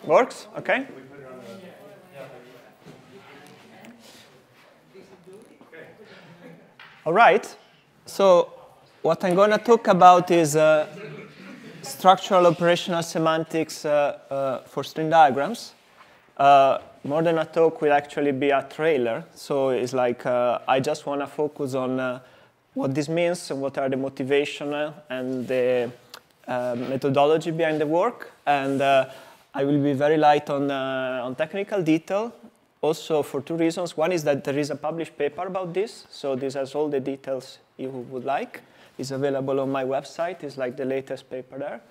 Works? OK. All right. So what I'm going to talk about is structural operational semantics for string diagrams. More than a talk will actually be a trailer. So it's like I just want to focus on what this means and what are the motivation and the methodology behind the work. And I will be very light on technical detail. Also for two reasons. One is that there is a published paper about this. So this has all the details you would like. It's available on my website. It's like the latest paper there.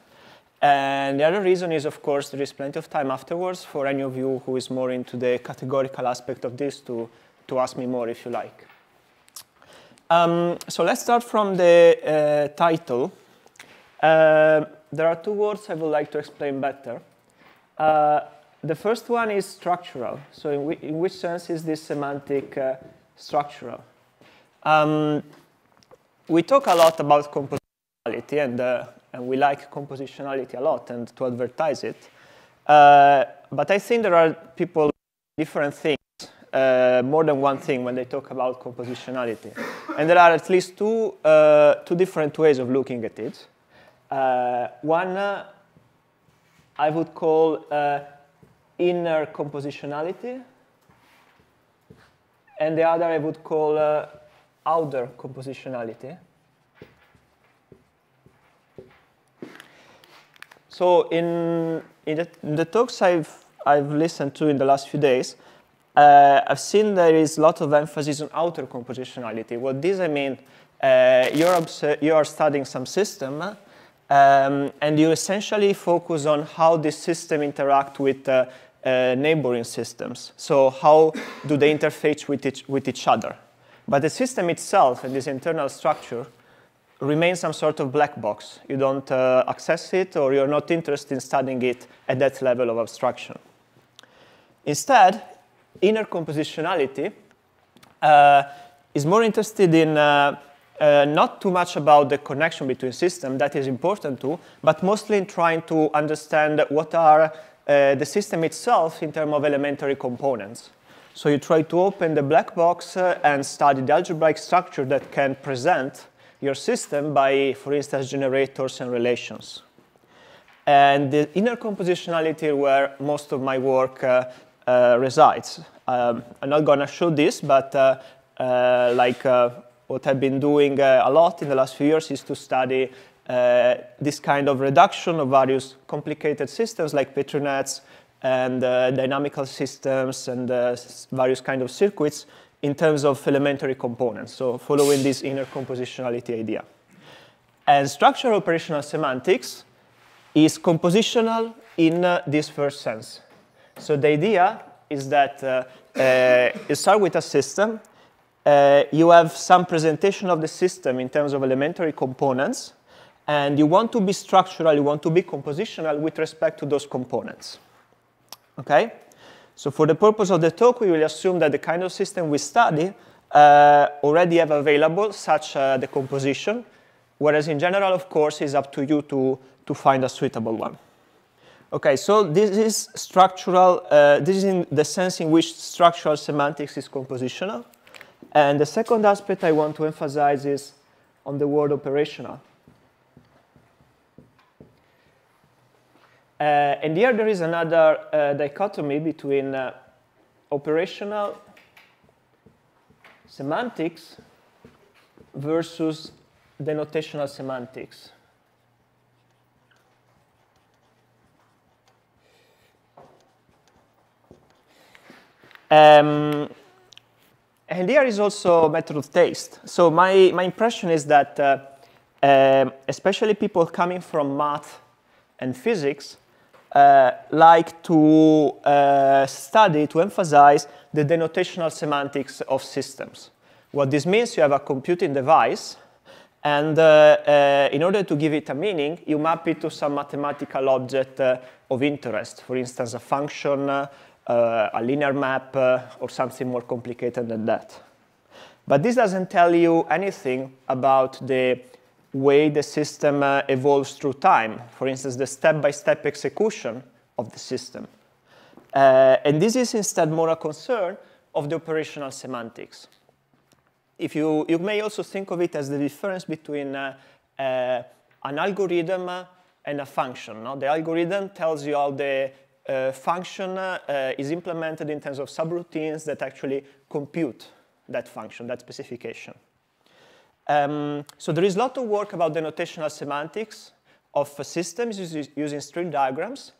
And the other reason is, of course, there is plenty of time afterwards for any of you who is more into the categorical aspect of this to ask me more if you like. So let's start from the title. There are two words I would like to explain better. The first one is structural. So in which sense is this semantic structural? We talk a lot about compositionality, and we like compositionality a lot and to advertise it. But I think there are people different things, more than one thing when they talk about compositionality. And there are at least two different ways of looking at it. One I would call inner compositionality, and the other I would call outer compositionality. So in the talks I've listened to in the last few days, I've seen there is a lot of emphasis on outer compositionality. What this I mean, you are studying some system, and you essentially focus on how this system interact with neighboring systems. So how do they interface with each other? But the system itself and this internal structure remains some sort of black box. You don't access it, or you're not interested in studying it at that level of abstraction. Instead, inner compositionality is more interested in not too much about the connection between systems, that is important too, but mostly in trying to understand what are the system itself in terms of elementary components. So you try to open the black box and study the algebraic structure that can present your system by, for instance, generators and relations. And the inner compositionality where most of my work resides. I'm not going to show this, but what I've been doing a lot in the last few years is to study this kind of reduction of various complicated systems like Petri nets and dynamical systems and various kind of circuits in terms of elementary components, so following this inner compositionality idea. And structural operational semantics is compositional in this first sense. So the idea is that you start with a system, you have some presentation of the system in terms of elementary components, and you want to be structural, you want to be compositional with respect to those components. Okay? So for the purpose of the talk, we will assume that the kind of system we study already have available such decomposition, whereas in general, of course, it's up to you to find a suitable one. Okay, so this is structural. This is in the sense in which structural semantics is compositional. And the second aspect I want to emphasize is on the word operational. And here there is another dichotomy between operational semantics versus denotational semantics. And here is also a matter of taste. So my impression is that especially people coming from math and physics like to study, to emphasize the denotational semantics of systems. What this means, you have a computing device, and in order to give it a meaning, you map it to some mathematical object of interest, for instance, a function, a linear map, or something more complicated than that. But this doesn't tell you anything about the way the system evolves through time. For instance, the step-by-step execution of the system. And this is instead more a concern of the operational semantics. You may also think of it as the difference between an algorithm and a function. No? The algorithm tells you how the function is implemented in terms of subroutines that actually compute that function, that specification. So there is a lot of work about the notational semantics of systems using string diagrams.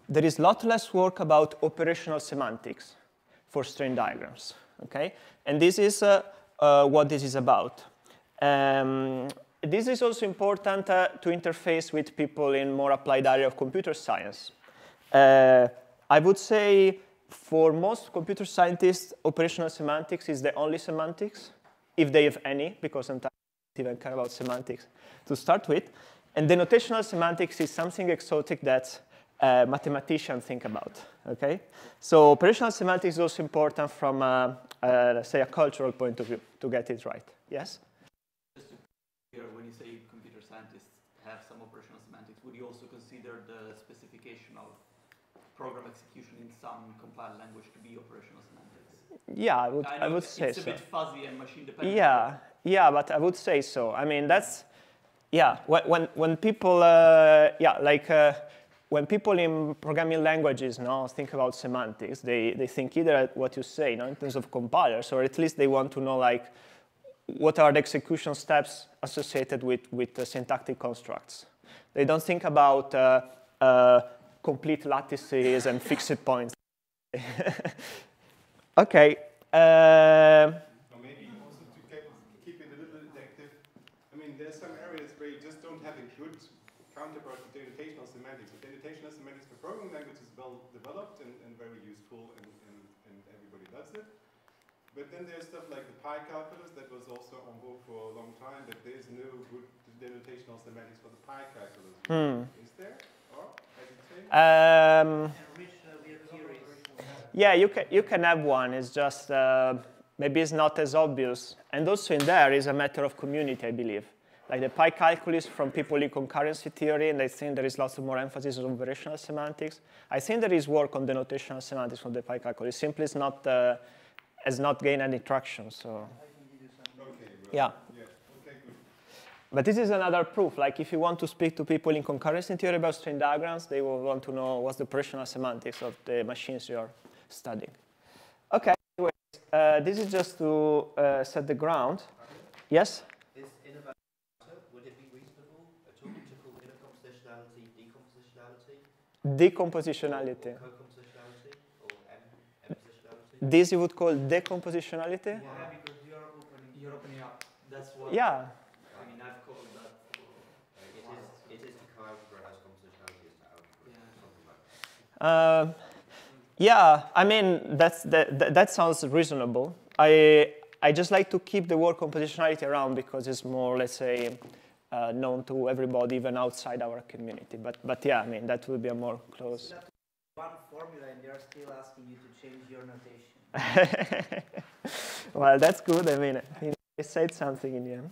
There is a lot less work about operational semantics for string diagrams. Okay? And this is what this is about. This is also important to interface with people in more applied area of computer science. I would say for most computer scientists, operational semantics is the only semantics, if they have any, because sometimes they don't even care about semantics to start with. And the notational semantics is something exotic that mathematicians think about. Okay? So operational semantics is also important from, let's say, a cultural point of view to get it right. Yes? Just to be clear, when you say computer scientists have some operational semantics, would you also consider the specification of program execution in some compiled language to be operational semantics? Yeah, I would say so. It's a bit fuzzy and machine dependent. Yeah, but I would say so. I mean, that's, yeah, when people, when people in programming languages think about semantics, they think either at what you say in terms of compilers, or at least they want to know like what are the execution steps associated with the syntactic constructs. They don't think about complete lattices and fixed points. Okay. Or maybe also to keep it a little active. I mean, there's some areas where you just don't have a good counterpart to denotational semantics. So denotational semantics for programming language is well developed and very useful, and everybody loves it. But then there's stuff like the pi calculus that was also on vogue for a long time, but there's no good denotational semantics for the pi calculus. Is there? Or, as you say? Yeah, you can have one. It's just maybe it's not as obvious. And also in there is a matter of community, I believe. Like the pi calculus from people in concurrency theory, and I think there is lots of more emphasis on operational semantics. I think there is work on the notational semantics from the pi calculus. Simply it's not, has not gained any traction. So, okay, well, yeah. Okay, good. But this is another proof. Like if you want to speak to people in concurrency theory about string diagrams, they will want to know what's the operational semantics of the machines you're studying. Okay, anyways, this is just to set the ground. Yes? Would it be reasonable at all to call inner compositionality decompositionality? Decompositionality. Or co-compositionality? Or M-positionality? This you would call decompositionality? Yeah, because you're opening up. That's what. Yeah. I mean, I've called that. It is to algebra as compositionality is to algebra. Yeah. Something like that. Yeah, I mean, that sounds reasonable. I just like to keep the word compositionality around because it's more, let's say, known to everybody, even outside our community. But yeah, I mean, that would be a more close. One formula, and they're still asking you to change your notation. Well, that's good. I mean, I said something in the end.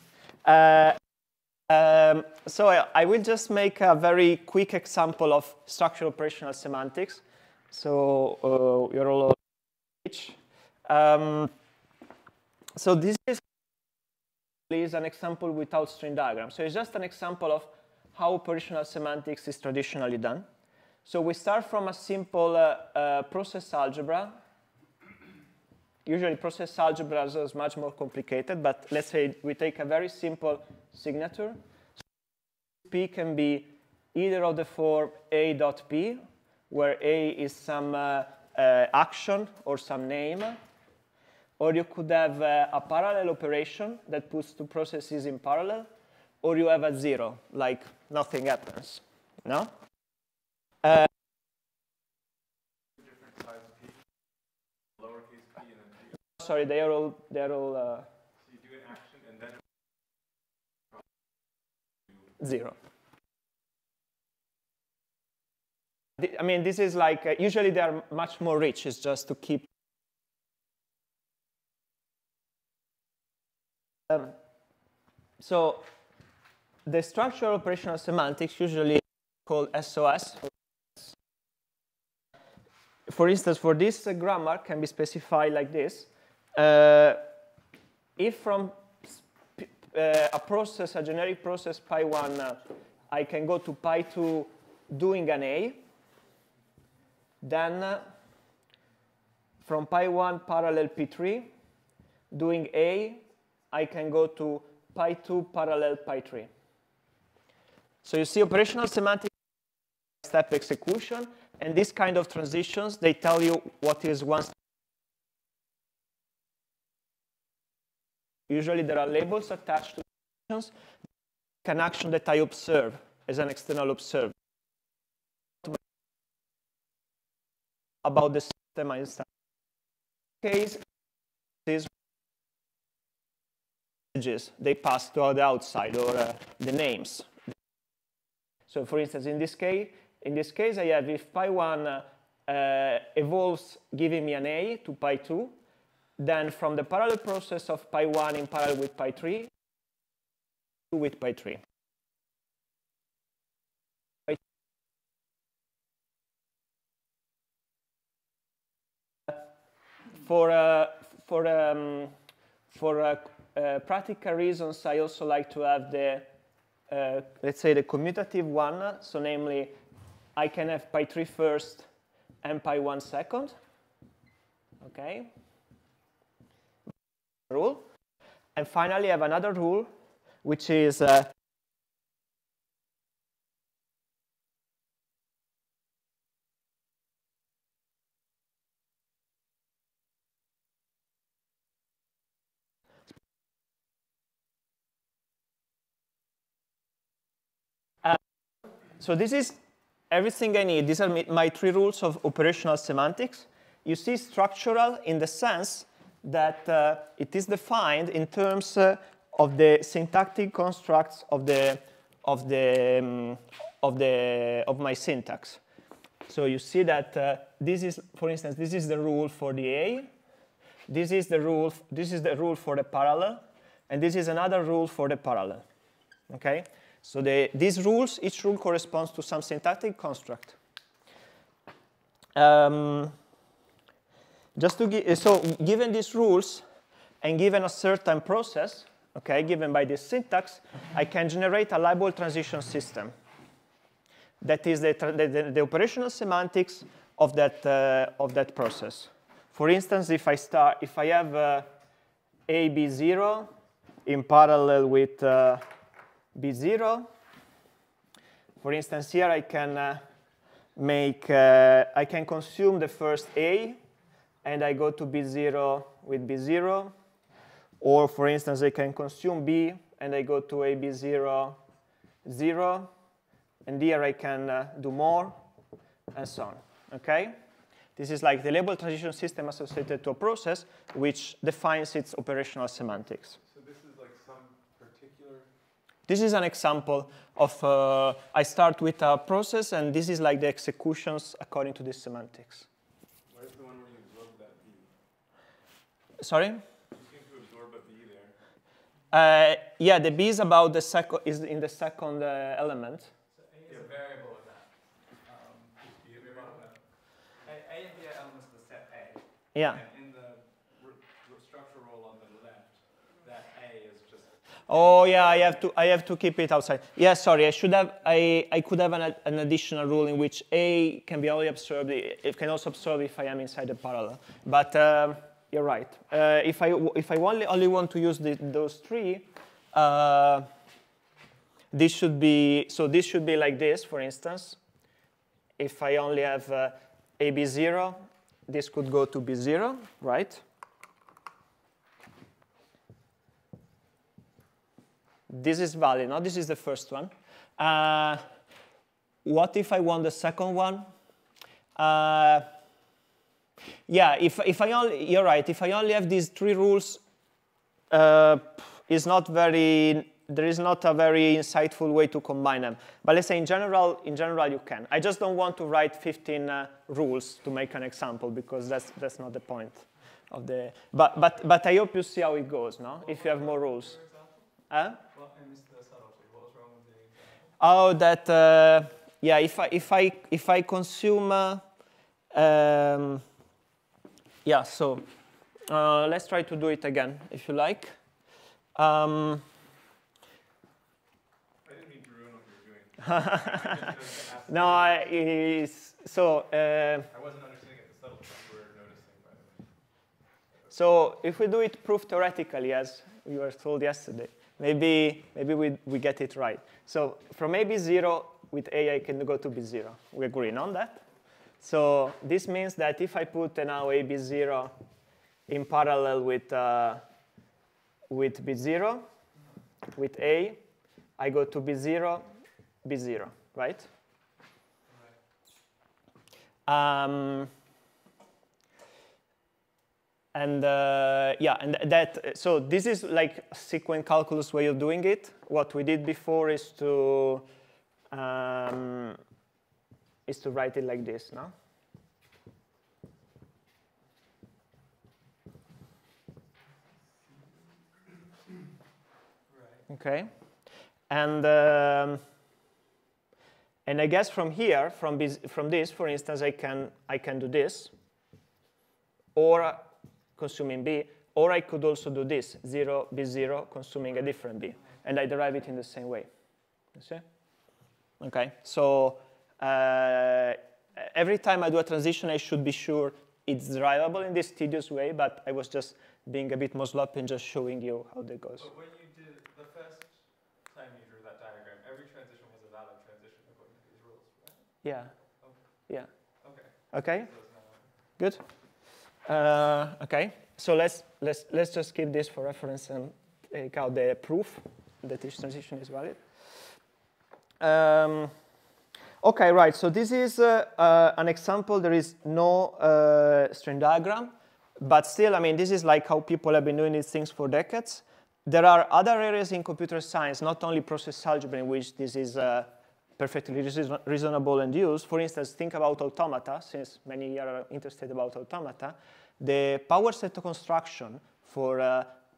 So I will just make a very quick example of structural operational semantics. So you're all rich. So this is an example without string diagram. So it's just an example of how operational semantics is traditionally done. So we start from a simple process algebra. Usually process algebra is much more complicated, but let's say we take a very simple signature. So P can be either of the form A dot P, where A is some action or some name, or you could have a parallel operation that puts two processes in parallel, or you have a zero, like nothing happens. No? Different size P, lowercase p, and then P. Sorry, they are all. So you do an action and then zero. I mean, this is like, usually they are much more rich. It's just to keep. So the structural operational semantics, usually called SOS. for instance, for this grammar can be specified like this. If from a process, a generic process pi1, I can go to pi2 doing an A, then from pi1 parallel p3 doing A, I can go to pi2 parallel pi3. So you see operational semantics step execution, and this kind of transitions, they tell you what is one step. Usually there are labels attached to actions, an action that I observe as an external observer. About the system I install. In this case, these messages they pass to the outside, or the names. So for instance, in this case, I have if pi1 evolves giving me an A to pi2, then from the parallel process of pi1 in parallel with pi3, with pi3. For practical reasons, I also like to have the, let's say, the commutative one. So namely, I can have pi3 first and pi1 second. Okay. Rule. And finally, I have another rule, which is so this is everything I need. These are my 3 rules of operational semantics. You see structural in the sense that it is defined in terms of the syntactic constructs of my syntax. So you see that this is, for instance, this is the rule for the A. This is the rule for the parallel, and this is another rule for the parallel. Okay. So these rules, each rule corresponds to some syntactic construct. Just to give, so given these rules and given a certain process, okay, given by this syntax, I can generate a label transition system. That is the operational semantics of that process. For instance, if I have A B0 in parallel with B0, for instance, here I can I can consume the first A, and I go to B0 with B0. Or, for instance, I can consume B, and I go to AB0, 0. And here I can do more, and so on. Okay? This is like the label transition system associated to a process, which defines its operational semantics. So this is like some particular... This is an example of, I start with a process, and this is like the executions according to this semantics. Where's the one where you absorb that B? Sorry? You seem to absorb a B there. Yeah, the B is about the second, is in the second element. So A is a variable of that. A and B are elements of the set A. Yeah. And in the structure rule on the left, that A is just... Oh yeah, I have to keep it outside. Yeah, sorry, I could have an additional rule in which A can be only absorbed. It can also absorb if I am inside the parallel. But you're right. If I only want to use those 3, this should be like this, for instance. If I only have AB0, this could go to B0, right? This is valid. Now this is the first one. What if I want the second one? Yeah, if I only, you're right. If I only have these 3 rules, is not very. There is not a very insightful way to combine them. But let's say in general you can. I just don't want to write 15 rules to make an example, because that's not the point of the. But I hope you see how it goes, no? If you have more rules. Huh? Well, I missed the subtlety. What was wrong with the example? Oh, that yeah. If I consume Yeah, so let's try to do it again, if you like. I didn't mean to ruin what you were doing. No, so. I wasn't understanding it the subtle things you were noticing, by the way. So if we do it proof theoretically, as we were told yesterday, maybe we get it right. So from A, B0, with A, I can go to B0. We agree on that? So this means that if I put now A, B0 in parallel with B0, with A, I go to B0, B0, right? So this is like a sequence calculus way of doing it. What we did before is to write it like this, no? Okay, and I guess from here, from this, for instance, I can do this, or consuming B, or I could also do this, 0, B0, consuming a different B, and I derive it in the same way. You see? Okay, so every time I do a transition, I should be sure it's derivable in this tedious way, but I was just being a bit more sloppy and just showing you how that goes. But when you did the first time you drew that diagram, every transition was a valid transition according to these rules, right? Yeah. Okay. Yeah. Okay. Okay. Good. Okay. So let's just keep this for reference and take out the proof that each transition is valid. Okay, right. So this is an example. There is no string diagram, but still, I mean, this is like how people have been doing these things for decades. There are other areas in computer science, not only process algebra, in which this is perfectly reasonable and used. For instance, think about automata, since many are interested about automata. The power set construction for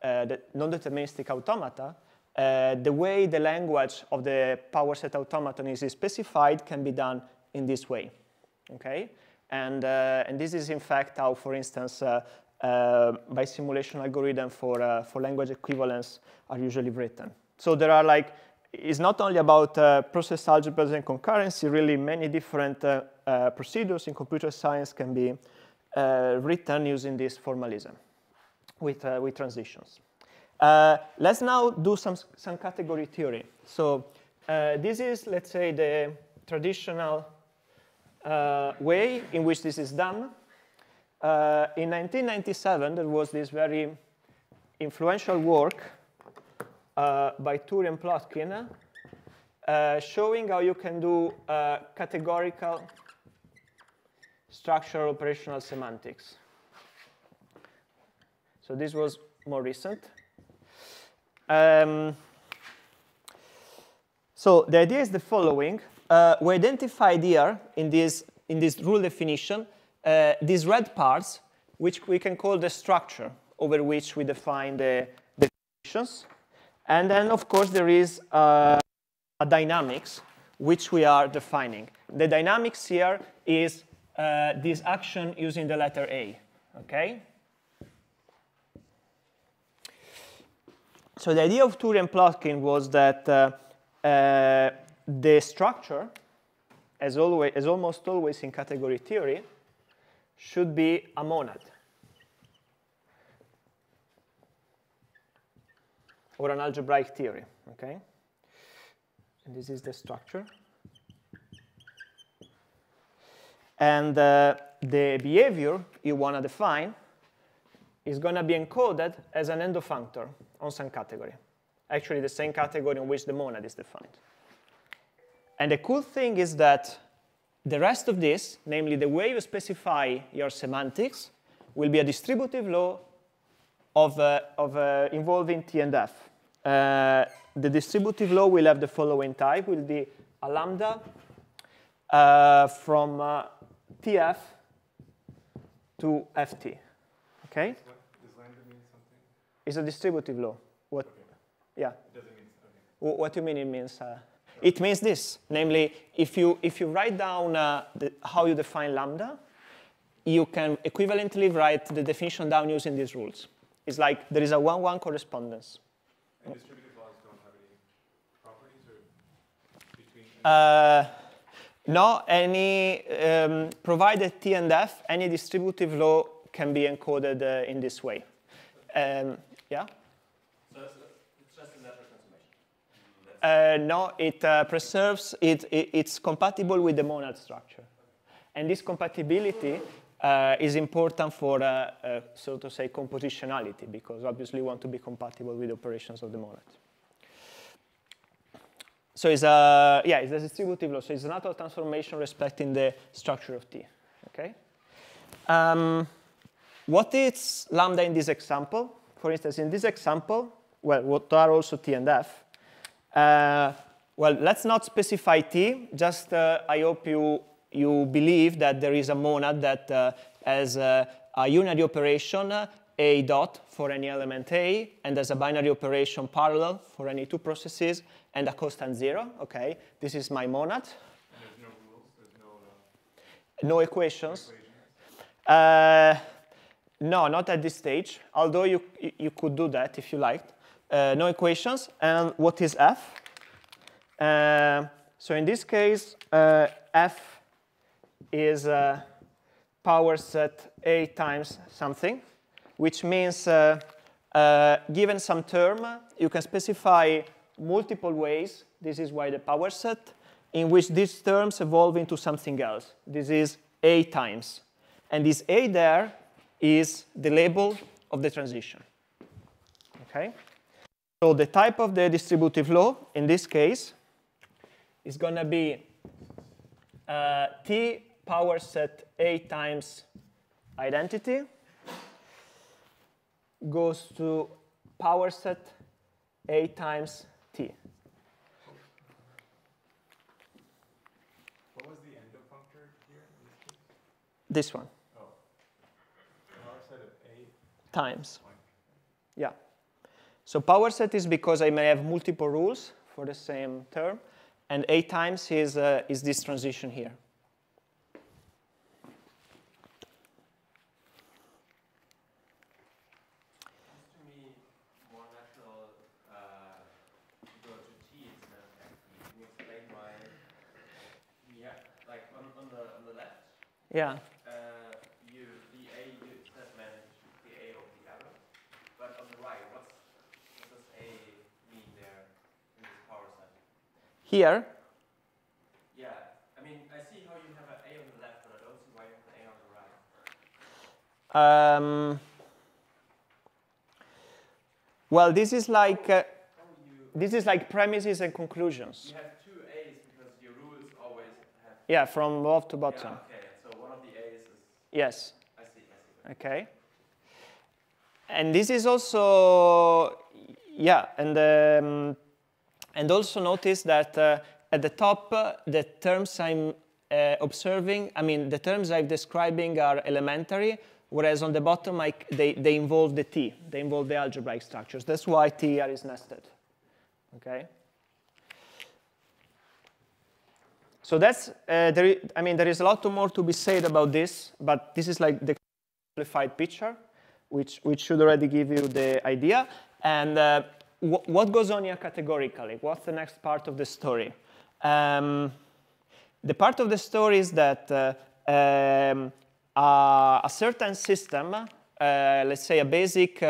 the non-deterministic automata, the way the language of the power set automaton is specified can be done in this way, okay? And this is, in fact, how, for instance, by simulation algorithm for language equivalence are usually written. So there are like, it's not only about process algebras and concurrency, really many different procedures in computer science can be written using this formalism with transitions. Let's now do some category theory. So this is, let's say, the traditional way in which this is done. In 1997, there was this very influential work by Turi and Plotkin showing how you can do categorical structural operational semantics. So this was more recent. So the idea is the following. We identified here in this rule definition these red parts, which we can call the structure over which we define the definitions. And then, of course, there is a dynamics, which we are defining. The dynamics here is this action using the letter A, okay? So the idea of Turi and Plotkin was that the structure, as almost always in category theory, should be a monad, or an algebraic theory, okay? And this is the structure. And the behavior you want to define is going to be encoded as an endofunctor on some category, actually the same category in which the monad is defined. And the cool thing is that the rest of this, namely the way you specify your semantics, will be a distributive law of involving T and F. The distributive law will have the following type, will be a lambda from TF to FT, okay? Does lambda mean something? It's a distributive law. What? Okay. Yeah. It doesn't mean something. What do you mean it means? It means this, namely, if you write down how you define lambda, you can equivalently write the definition down using these rules. It's like there is a 1-1 correspondence. And distributive laws don't have any properties or between? No, provided T and F, any distributive law can be encoded in this way. Yeah? So it's just a natural transformation? No, it preserves, it's compatible with the monad structure. And this compatibility is important for, so to say, compositionality, because obviously you want to be compatible with operations of the monad. So it's a distributive law. So it's a natural transformation respecting the structure of T. Okay. What is lambda in this example? For instance, in this example, well, what are also T and F? Well, let's not specify T. Just I hope you believe that there is a monad that has a unary operation A dot for any element A, and there's a binary operation parallel for any two processes, and a constant 0. Okay, this is my monad. And there's no rules. There's no equations. No, not at this stage. Although you could do that if you liked. No equations. And what is F? So in this case, F is power set A times something, which means given some term, you can specify multiple ways. This is why the power set, in which these terms evolve into something else. This is A times. And this A there is the label of the transition. Okay? So the type of the distributive law, in this case, is going to be T power set A times identity goes to power set A times T. What was the end of functor here in this case? This one. Oh. Power set of A times. Yeah. So power set is because I may have multiple rules for the same term, and A times is this transition here. Yeah. The A says manage the A of the arrow, but on the right, what does A mean there in this power set? Here? Yeah, I mean, I see how you have an A on the left, but I don't see why you have an A on the right. Well, this is like premises and conclusions. You have two A's because your rules always have. Yeah, from top to bottom. Yeah, okay. One of the A's is... Yes. I see. Okay. And this is also, yeah, and also notice that at the top, the terms I'm observing, I mean, the terms I'm describing are elementary, whereas on the bottom, they involve the T. They involve the algebraic structures. That's why T here is nested. Okay. So that's, there is a lot more to be said about this, but this is like the simplified picture, which should already give you the idea. And what goes on here categorically? What's the next part of the story? The part of the story is that a certain system, let's say a basic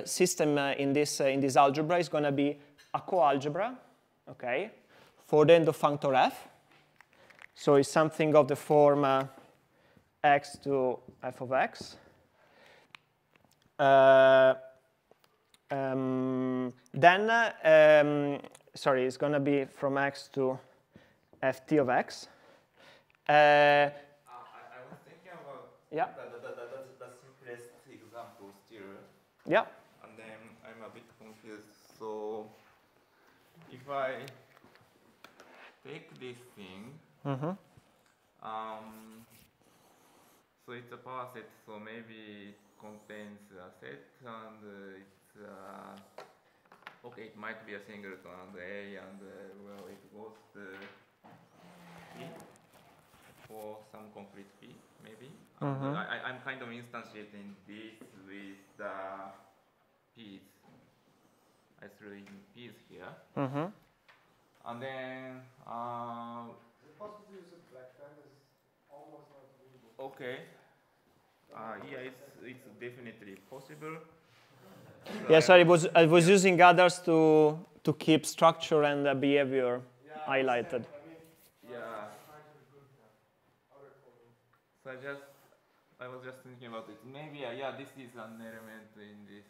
system in this algebra is going to be a coalgebra, okay? For the end of functor f. So it's something of the form x to f of x. Sorry, it's going to be from x to ft of x. I was thinking about the simplest example still. Yeah. And then I'm a bit confused. So if I take this thing, so it's a power set, so maybe it contains a set, and it's okay, it might be a singleton and A, and well, it goes to T for for some concrete P, maybe. Mm-hmm. I'm kind of instantiating this with the P's. I threw in P's here. Mm-hmm. And then, Is it possible to use a black pen? It's almost not readable. okay. Yeah, it's definitely possible. Yeah, sorry, I was using others to keep structure and behavior highlighted. Yeah. So I was just thinking about it. Maybe, yeah, this is an element in this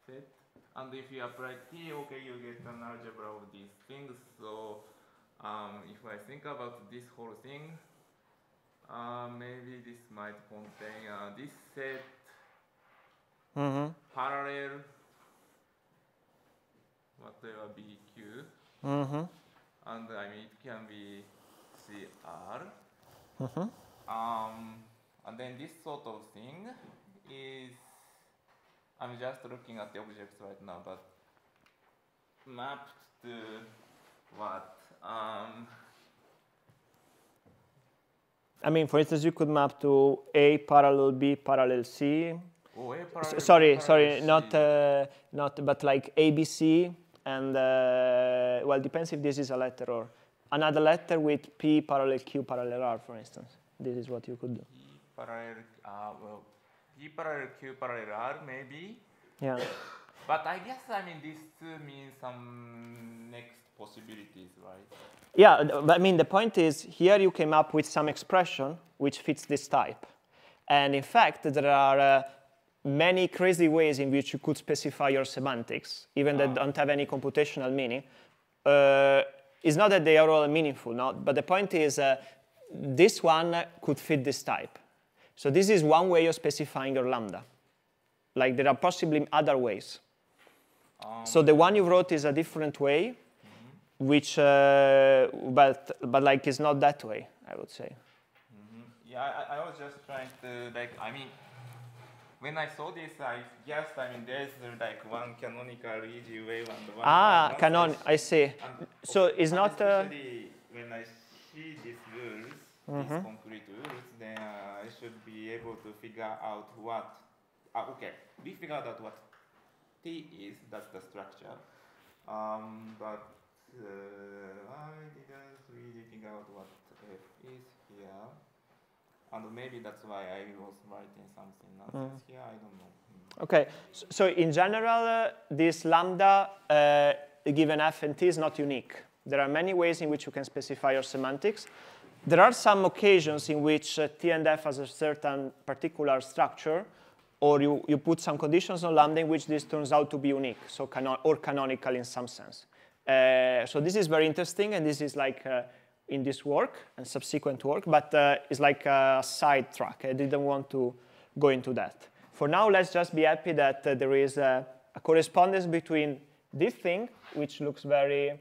set. And if you apply T, okay, you get an algebra of these things. So if I think about this whole thing, maybe this might contain this set, parallel, whatever BQ, and I mean it can be CR. And then this sort of thing is, I'm just looking at the objects right now, but mapped to what? I mean, for instance, you could map to A parallel B parallel C. Oh, A parallel sorry, B parallel sorry, not, but like ABC, and well, depends if this is a letter or another letter with P parallel Q parallel R, for instance. This is what you could do. P parallel, well, P parallel Q parallel R, maybe. Yeah. But I guess, I mean, these two mean some next possibilities, right? Yeah, but I mean, the point is, here you came up with some expression which fits this type. And in fact, there are many crazy ways in which you could specify your semantics, even that don't have any computational meaning. It's not that they are all meaningful, no? But the point is, this one could fit this type. So this is one way of specifying your lambda. Like, there are possibly other ways. So the one you wrote is a different way, which, but like, it's not that way, I would say. Yeah, I was just trying to, like, I mean, when I saw this, I guessed, I mean, there's like one canonical easy way and one. Canon, I see. So it's not. Especially when I see these rules, these concrete rules, then I should be able to figure out what. Okay, we figured out what T is. That's the structure. But I didn't really figure out what F is here. And maybe that's why I was writing something nonsense here, I don't know. Okay, so in general, this lambda given f and t is not unique. There are many ways in which you can specify your semantics. There are some occasions in which t and f has a certain particular structure, or you put some conditions on lambda in which this turns out to be unique, so or canonical in some sense. So this is very interesting, and this is like in this work and subsequent work, but it's like a side track. I didn't want to go into that. For now, let's just be happy that there is a correspondence between this thing, which looks very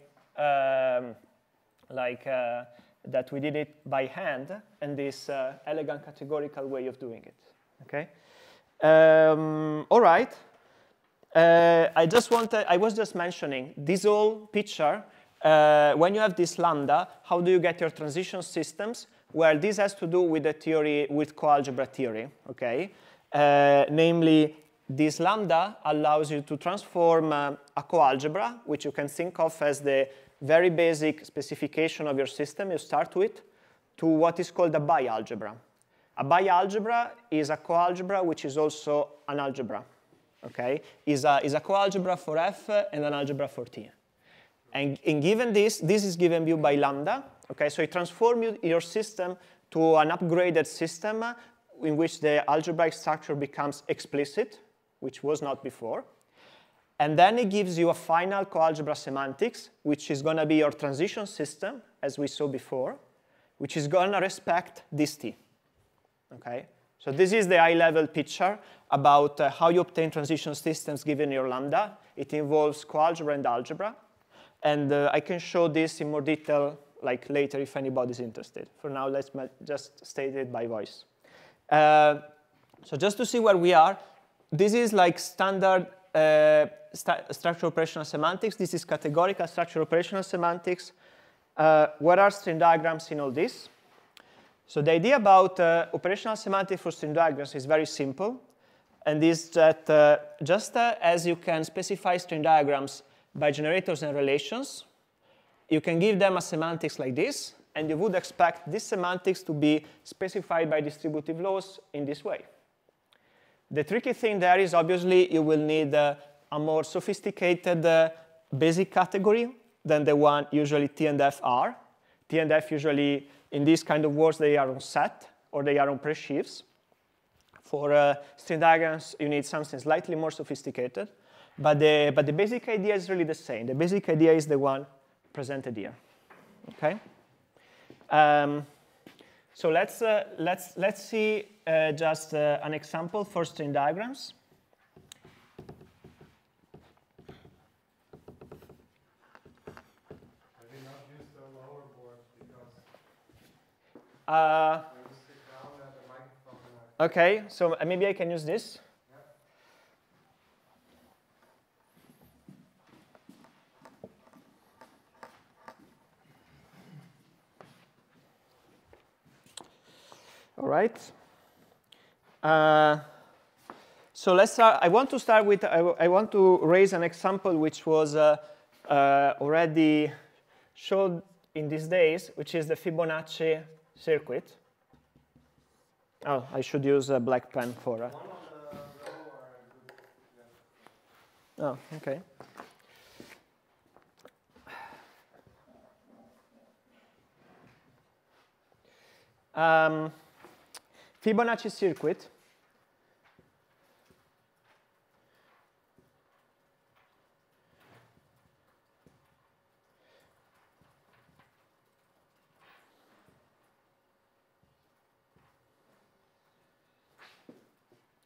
like that we did it by hand, and this elegant categorical way of doing it. Okay. All right. I was just mentioning this whole picture. When you have this lambda, how do you get your transition systems? Well, this has to do with the theory, with coalgebra theory, okay? Namely, this lambda allows you to transform a coalgebra, which you can think of as the very basic specification of your system you start with, to what is called a bialgebra. A bialgebra is a coalgebra which is also an algebra, okay? Is a coalgebra for f and an algebra for t. And given this is given you by lambda, okay? So you transform your system to an upgraded system in which the algebraic structure becomes explicit, which was not before. And then it gives you a final coalgebra semantics, which is going to be your transition system, as we saw before, which is going to respect this t, okay? So this is the high-level picture about how you obtain transition systems given your lambda. It involves coalgebra and algebra. And I can show this in more detail like later if anybody's interested. For now, let's just state it by voice. So just to see where we are, this is like standard structural operational semantics. This is categorical structural operational semantics. What are string diagrams in all this? So the idea about operational semantics for string diagrams is very simple, and is that just as you can specify string diagrams by generators and relations, you can give them a semantics like this, and you would expect this semantics to be specified by distributive laws in this way. The tricky thing there is obviously you will need a more sophisticated basic category than the one usually T and F are. T and F usually, in these kind of words, they are on set or they are on presheaves. For string diagrams, you need something slightly more sophisticated. But the basic idea is really the same. The basic idea is the one presented here. Okay. So let's see just an example for string diagrams. I did not use the lower board because when you sit down at the microphone. Okay, so maybe I can use this. All right. So let's start. I want to start with, I want to raise an example which was already showed in these days, which is the Fibonacci circuit. Oh, I should use a black pen for. One on the row or Oh, okay. Fibonacci circuit.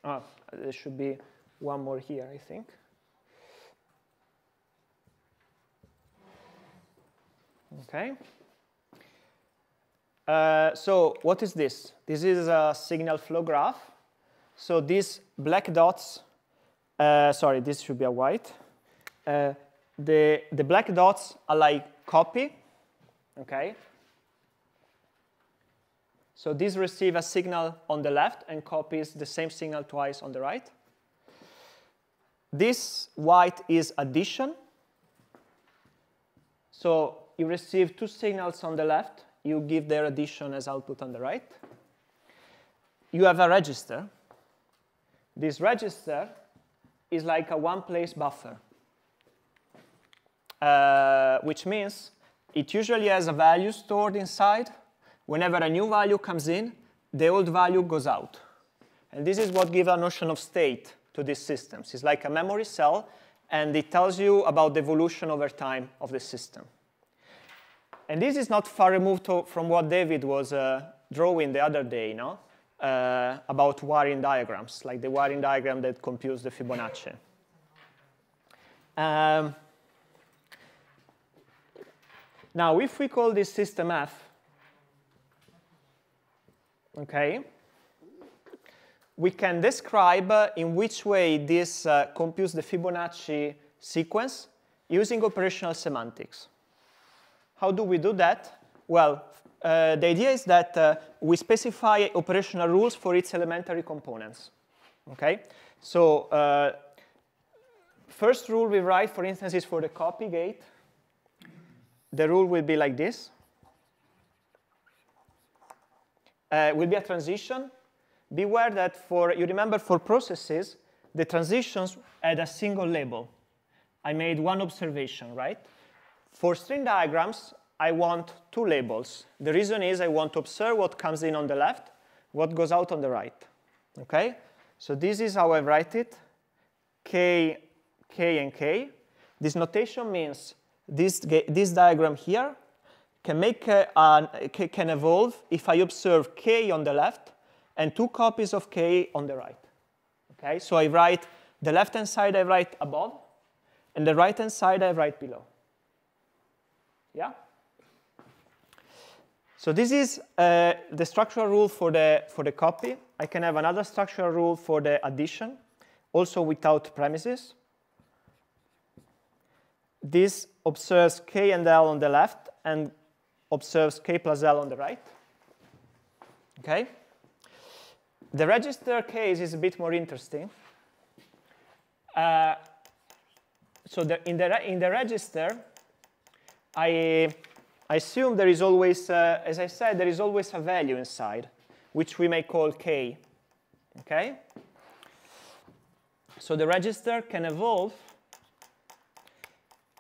Oh, there should be one more here, I think. Okay. So what is this? This is a signal flow graph. So these black dots, sorry, this should be a white. The black dots are like copy, okay? So these receive a signal on the left and copies the same signal twice on the right. This white is addition. So you receive two signals on the left. You give their addition as output on the right. You have a register. This register is like a one-place buffer, which means it usually has a value stored inside. Whenever a new value comes in, the old value goes out. And this is what gives a notion of state to these systems. It's like a memory cell, and it tells you about the evolution over time of the system. And this is not far removed from what David was drawing the other day, no? About wiring diagrams, like the wiring diagram that computes the Fibonacci. Now, if we call this system F, okay, we can describe in which way this computes the Fibonacci sequence using operational semantics. How do we do that? Well, the idea is that we specify operational rules for its elementary components. Okay? So first rule we write, for instance, is for the copy gate. The rule will be like this. Will be a transition. Beware that you remember for processes, the transitions had a single label. I made one observation, right? For string diagrams, I want two labels. The reason is I want to observe what comes in on the left, what goes out on the right. Okay? So this is how I write it, K, K, and K. This notation means this diagram here can can evolve if I observe K on the left and two copies of K on the right. Okay? So I write the left-hand side I write above, and the right-hand side I write below. Yeah? So this is the structural rule for the copy. I can have another structural rule for the addition, also without premises. This observes K and L on the left and observes K plus L on the right. Okay? The register case is a bit more interesting. So in the register, I assume there is always, as I said, there is always a value inside, which we may call k. Okay? So the register can evolve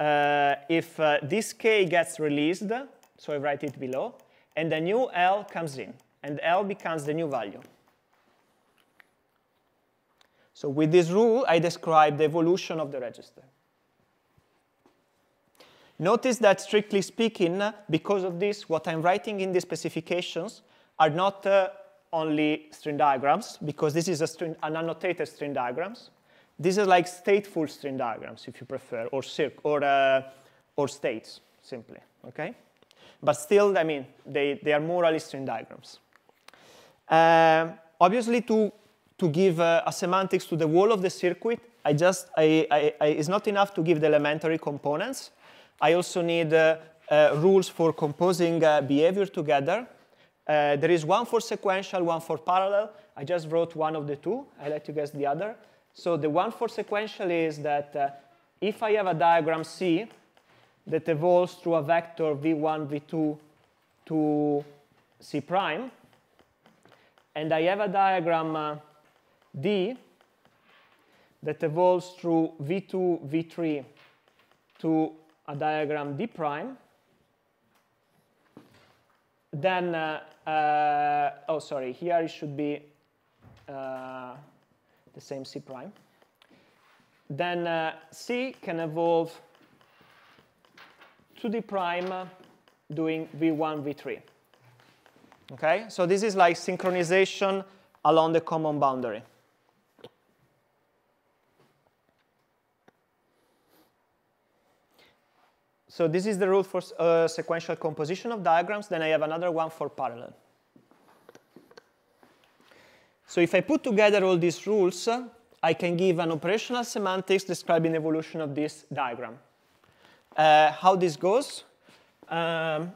if this k gets released, so I write it below, and a new L comes in, and L becomes the new value. So with this rule, I describe the evolution of the register. Notice that, strictly speaking, because of this, what I'm writing in the specifications are not only string diagrams, because this is an annotated string diagrams. These are like stateful string diagrams, if you prefer, or states, simply. Okay? But still, I mean, they are morally string diagrams. Obviously, to give a semantics to the whole of the circuit, it's not enough to give the elementary components. I also need rules for composing behavior together. There is one for sequential, one for parallel. I just wrote one of the two. I let you guess the other. So the one for sequential is that if I have a diagram C that evolves through a vector v1, v2 to C prime, and I have a diagram D that evolves through v2, v3 to a diagram D prime, then, oh, sorry, here it should be the same C prime. Then C can evolve to D prime doing v1, v3. Okay, so this is like synchronization along the common boundary. So this is the rule for sequential composition of diagrams. Then I have another one for parallel. So if I put together all these rules, I can give an operational semantics describing the evolution of this diagram. How this goes? Well,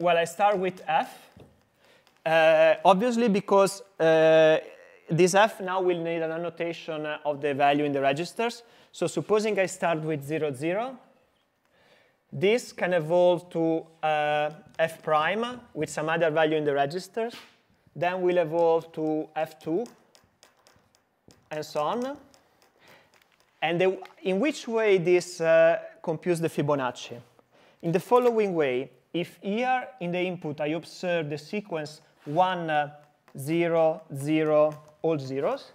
I start with f. Obviously, because this f now will need an annotation of the value in the registers. So supposing I start with 0, 0, this can evolve to f prime with some other value in the registers. Then we'll evolve to f2, and so on. And in which way this computes the Fibonacci? In the following way, if here in the input I observe the sequence 1, 0, 0, all zeros,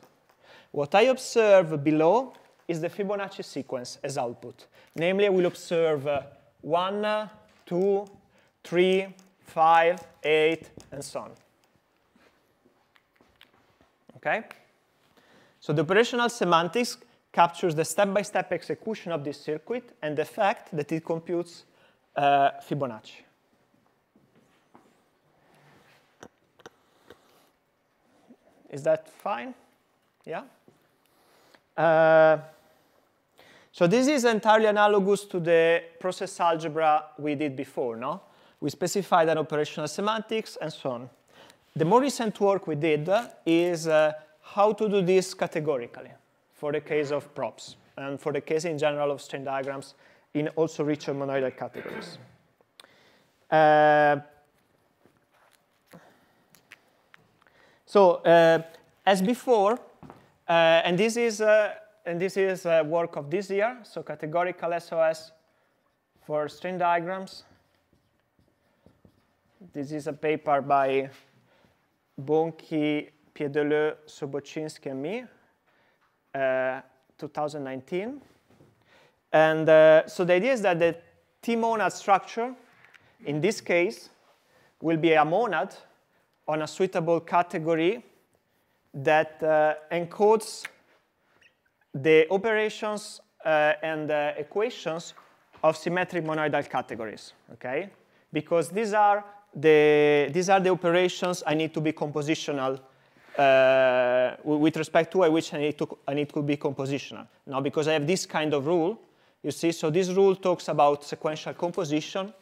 what I observe below is the Fibonacci sequence as output. Namely, I will observe 1, 2, 3, 5, 8, and so on. Okay? So the operational semantics captures the step-by-step execution of this circuit and the fact that it computes Fibonacci. Is that fine? Yeah? So this is entirely analogous to the process algebra we did before, no? We specified an operational semantics and so on. The more recent work we did is how to do this categorically for the case of props and for the case in general of string diagrams in also richer monoidal categories. So as before, and this is work of this year, so categorical SOS for string diagrams. This is a paper by Bonki, Piedeleu, Sobocinski, and me, 2019. And so the idea is that the T-monad structure, in this case, will be a monad on a suitable category that encodes the operations and equations of symmetric monoidal categories, okay? Because these are the operations I need to be compositional with respect to which I need to be compositional. Now, because I have this kind of rule, you see, so this rule talks about sequential composition,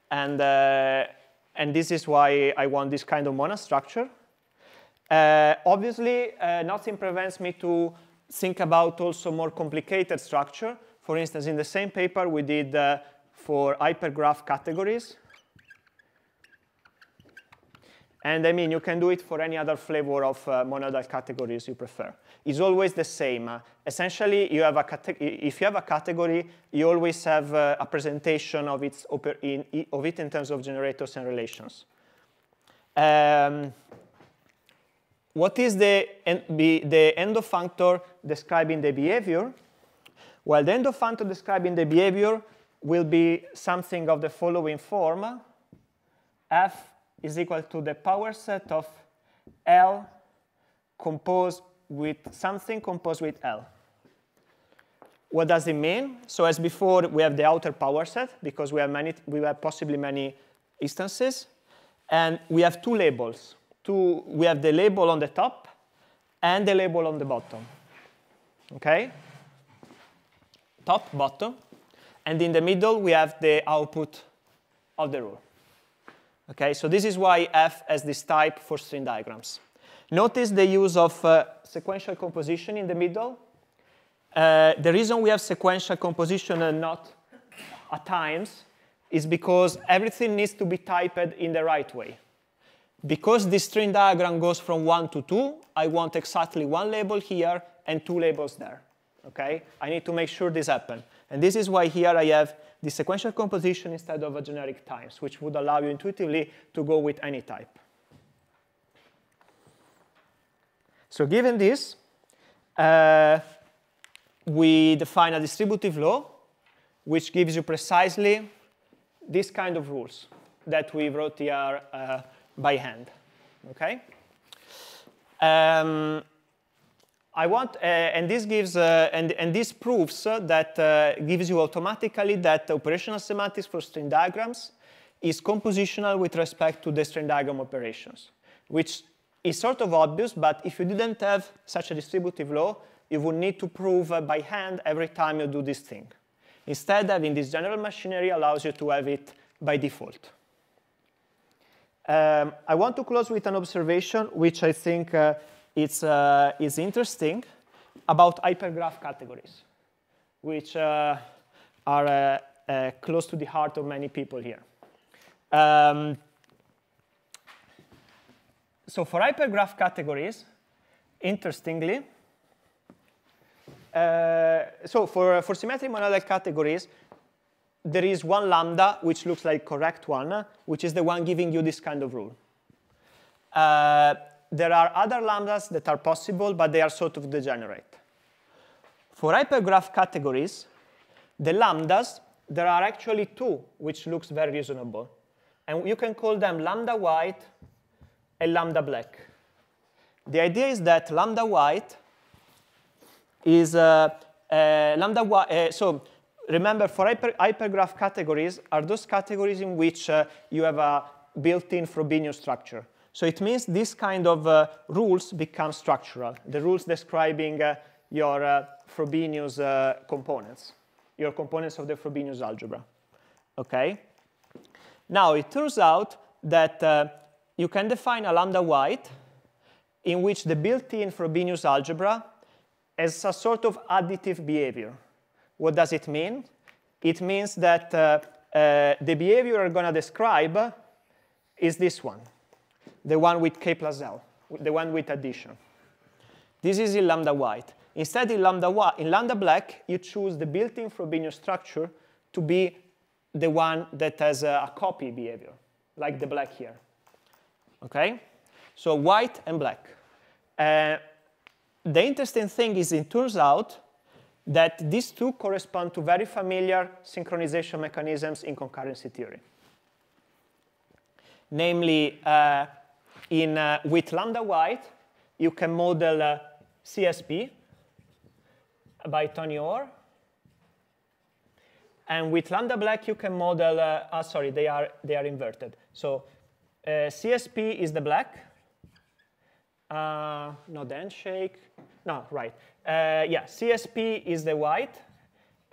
and And this is why I want this kind of monostructure. Obviously, nothing prevents me to think about also more complicated structure. For instance, in the same paper we did for hypergraph categories. And I mean, you can do it for any other flavor of monadal categories you prefer. It's always the same. Essentially, you have if you have a category, you always have a presentation of it in terms of generators and relations. What is the end of functor describing the behavior? Well, the end of functor describing the behavior will be something of the following form. F is equal to the power set of L composed with something composed with L. What does it mean? So as before, we have the outer power set because we have possibly many instances, and we have two labels. We have the label on the top and the label on the bottom. Okay? Top, bottom, and in the middle we have the output of the rule. Okay, so this is why F has this type for string diagrams. Notice the use of sequential composition in the middle. The reason we have sequential composition and not at times is because everything needs to be typed in the right way. Because this string diagram goes from 1 to 2, I want exactly one label here and two labels there. Okay? I need to make sure this happens. And this is why here I have the sequential composition instead of a generic times, which would allow you intuitively to go with any type. So given this, we define a distributive law, which gives you precisely this kind of rules that we wrote here by hand. Okay? I want, and this gives, and this proves that gives you automatically that operational semantics for string diagrams is compositional with respect to the string diagram operations, which is sort of obvious, but if you didn't have such a distributive law, you would need to prove by hand every time you do this thing. Instead, having this general machinery allows you to have it by default. I want to close with an observation, which I think is interesting, about hypergraph categories, which are close to the heart of many people here. So for hypergraph categories, interestingly, so for symmetric monadal categories, there is one lambda which looks like correct one, which is the one giving you this kind of rule. There are other lambdas that are possible, but they are sort of degenerate. For hypergraph categories, the lambdas, there are actually two, which looks very reasonable. And you can call them lambda white and lambda black. The idea is that lambda white is lambda white. So remember, for hypergraph categories are those categories in which you have a built-in Frobenius structure. So it means this kind of rules become structural, the rules describing your Frobenius components, your components of the Frobenius algebra. Okay? Now, it turns out that you can define a lambda white in which the built-in Frobenius algebra has a sort of additive behavior. What does it mean? It means that the behavior you're going to describe is this one, the one with k plus l, the one with addition. This is in lambda white. Instead, in lambda black, you choose the built-in Frobenius structure to be the one that has a copy behavior, like the black here. Okay? So white and black. The interesting thing is it turns out that these two correspond to very familiar synchronization mechanisms in concurrency theory. Namely, with lambda white, you can model CSP by Tony Orr. And with lambda black, you can model, sorry, they are inverted. So CSP is the black. Not the handshake. No, right. Yeah, CSP is the white,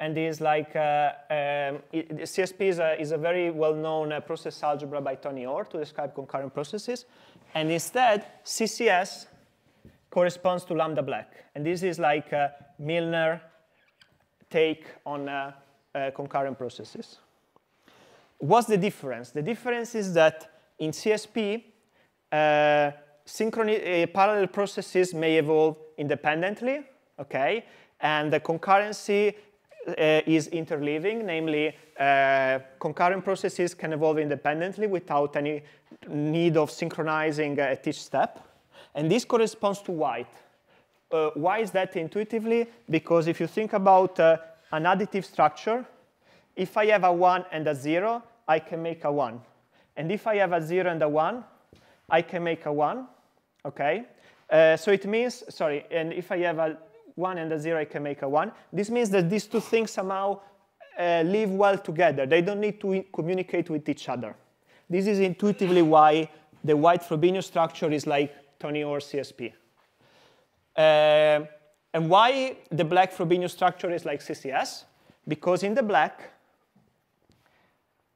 and is like CSP is a very well-known process algebra by Tony Orr to describe concurrent processes, and instead CCS corresponds to lambda black, and this is like a Milner take on concurrent processes. What's the difference? The difference is that in CSP, parallel processes may evolve independently, okay? And the concurrency is interleaving, namely concurrent processes can evolve independently without any need of synchronizing at each step. And this corresponds to white. Why is that intuitively? Because if you think about an additive structure, if I have a 1 and a 0, I can make a 1. And if I have a 0 and a 1, I can make a 1, okay? So it means, sorry, and if I have a 1 and a 0, I can make a 1. This means that these two things somehow live well together. They don't need to communicate with each other. This is intuitively why the white Frobenius structure is like Tony Orr CSP. And why the black Frobenius structure is like CCS? Because in the black,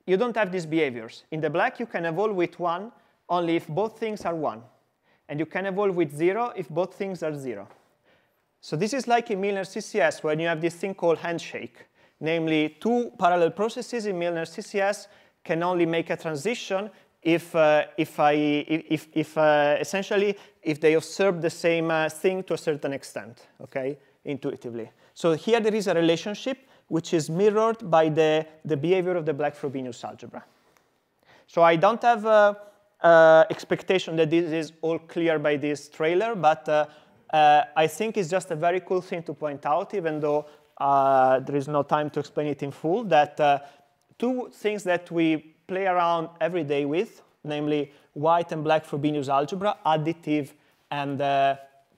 you don't have these behaviors. In the black, you can evolve with 1 only if both things are 1. And you can evolve with 0 if both things are 0. So this is like in Milner CCS when you have this thing called handshake. Namely, two parallel processes in Milner CCS can only make a transition if essentially if they observe the same thing to a certain extent, okay, intuitively. So here there is a relationship which is mirrored by the behavior of the black Frobenius algebra. So I don't have expectation that this is all clear by this trailer, but I think it's just a very cool thing to point out, even though there is no time to explain it in full, that two things that we play around every day with, namely white and black Frobenius algebra, additive and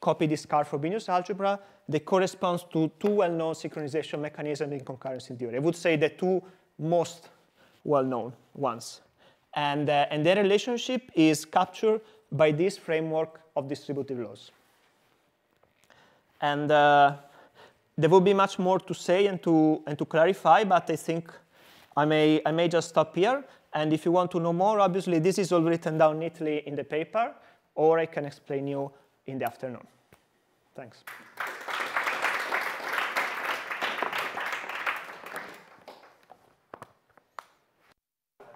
copy-discard Frobenius algebra, they correspond to two well-known synchronization mechanisms in concurrency theory. I would say the two most well-known ones. And their relationship is captured by this framework of distributive laws. And there will be much more to say and to clarify, but I think I may just stop here. And if you want to know more, obviously, this is all written down neatly in the paper, or I can explain you in the afternoon. Thanks.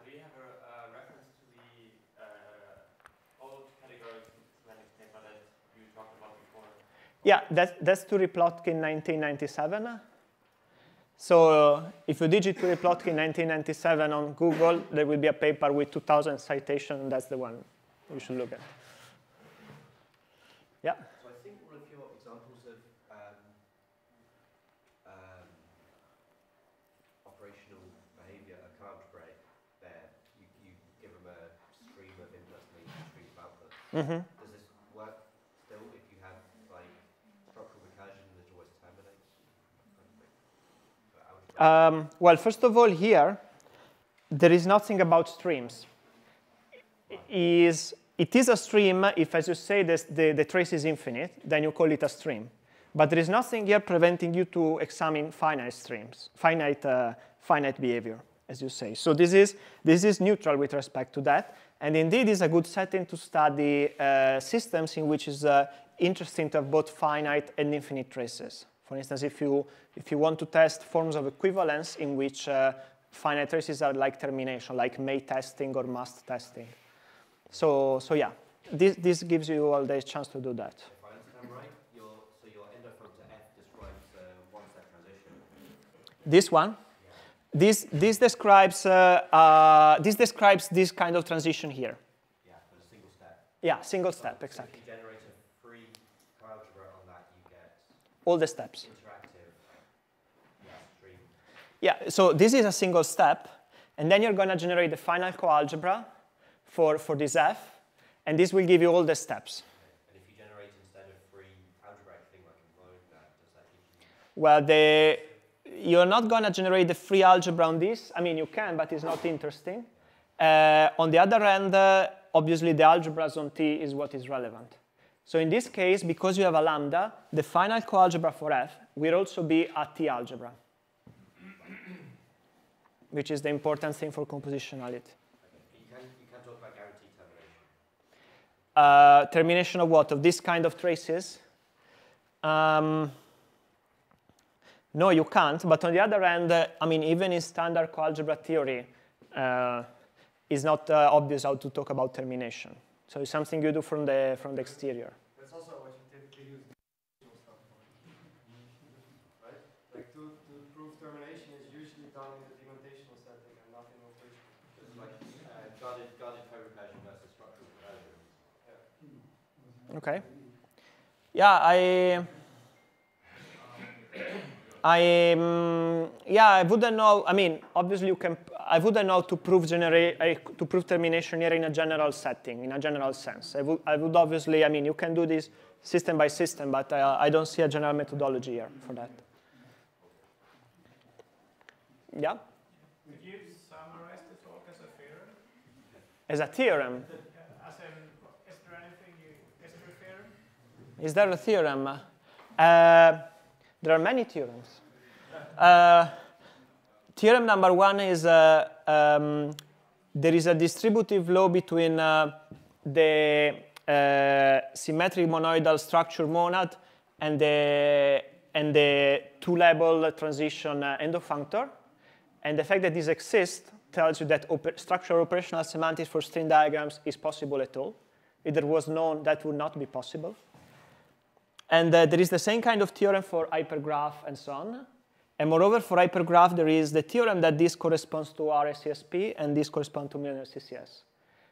Do you have a reference to the old category semantics paper that you talked about before? Yeah, that's Turi Plotkin 1997. So if you digit Turi Plotkin 1997 on Google, there will be a paper with 2,000 citations. That's the one you should look at. Yeah? So I think one of your examples of operational behavior are algebraic there. You give them a stream of inputs and a stream of outputs. Mm-hmm. Does this work still if you have like structural recursion that always terminates? Well, first of all, here, there is nothing about streams. It is a stream if, as you say, the trace is infinite, then you call it a stream. But there is nothing here preventing you to examine finite streams, finite behavior, as you say. So this is neutral with respect to that. And indeed, it's a good setting to study systems in which it's interesting to have both finite and infinite traces. For instance, if you want to test forms of equivalence in which finite traces are like termination, like may testing or must testing. So yeah, this gives you all the chance to do that. If I understand right, so your ender from to F describes one-step transition. This one? Yeah. This describes this kind of transition here. Yeah, but a single step. Yeah, single step, exactly. If you generate a free algebra on that, you get all the steps. Interactive stream. Yeah, so this is a single step, and then you're going to generate the final coalgebra for this F, and this will give you all the steps. And if you generate instead of free algebraic thing like a mode, does that give you? Well, you're not going to generate the free algebra on this. I mean, you can, but it's not interesting. On the other hand, obviously, the algebras on T is what is relevant. So in this case, because you have a lambda, the final coalgebra for F will also be a T algebra. which is the important thing for compositionality. Okay. You can talk about guaranteed termination. Termination of what? Of this kind of traces? No, you can't. But on the other hand, I mean, even in standard coalgebra theory, it's not obvious how to talk about termination. So it's something you do from the exterior. That's also what you typically use stuff for. Right? Like to prove termination is usually done in the demontational setting and not in operational. It's like guarded co-recursion versus structural recursion. Yeah. Okay. Yeah, I wouldn't know. I mean, obviously you can. I wouldn't know to prove termination here in a general setting, in a general sense. I would obviously. I mean, you can do this system by system, but I don't see a general methodology here for that. Yeah. Could you summarize the talk as a theorem? As a theorem. As in, is there anything is there a theorem? Is there a theorem? There are many theorems. Theorem number one is there is a distributive law between the symmetric monoidal structure monad and the two-level transition endofunctor. And the fact that this exists tells you that structural operational semantics for string diagrams is possible at all. If there was none, that would not be possible. And there is the same kind of theorem for hypergraph and so on. And moreover, for hypergraph, there is the theorem that this corresponds to RSCSP and this corresponds to Milner CCS.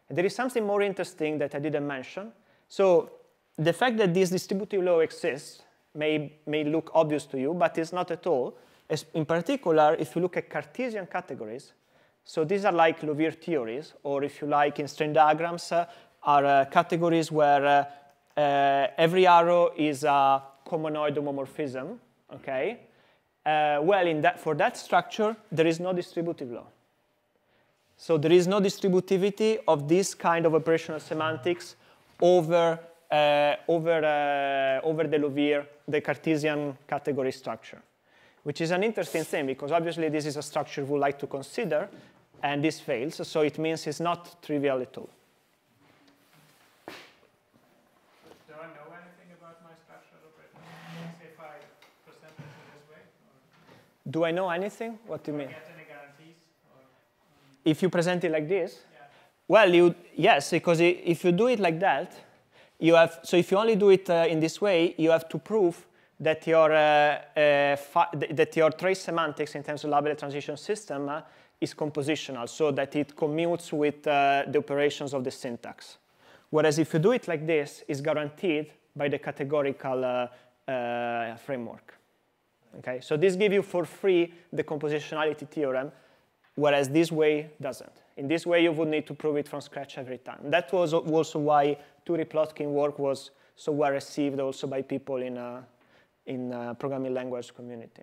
And there is something more interesting that I didn't mention. So the fact that this distributive law exists may look obvious to you, but it's not at all. In particular, if you look at Cartesian categories, so these are like Liouville theories, or if you like, in string diagrams, are categories where every arrow is a comonoid homomorphism, okay? Well, for that structure, there is no distributive law. So there is no distributivity of this kind of operational semantics over the Liouville, the Cartesian category structure, which is an interesting thing because obviously this is a structure we like to consider, and this fails, so it means it's not trivial at all. Do I know anything about my structural operation if I present it in this way? Or Do I know anything? What do you mean? get any guarantees? Or, If you present it like this? yeah. Well, yes, because if you do it like that, you have. So if you only do it in this way, you have to prove that your trace semantics in terms of labeled transition system is compositional, so that it commutes with the operations of the syntax. Whereas if you do it like this, it's guaranteed by the categorical framework. Okay, so this gives you for free the compositionality theorem, whereas this way doesn't. In this way, you would need to prove it from scratch every time. That was also why Turi-Plotkin work was so well received also by people in programming language community.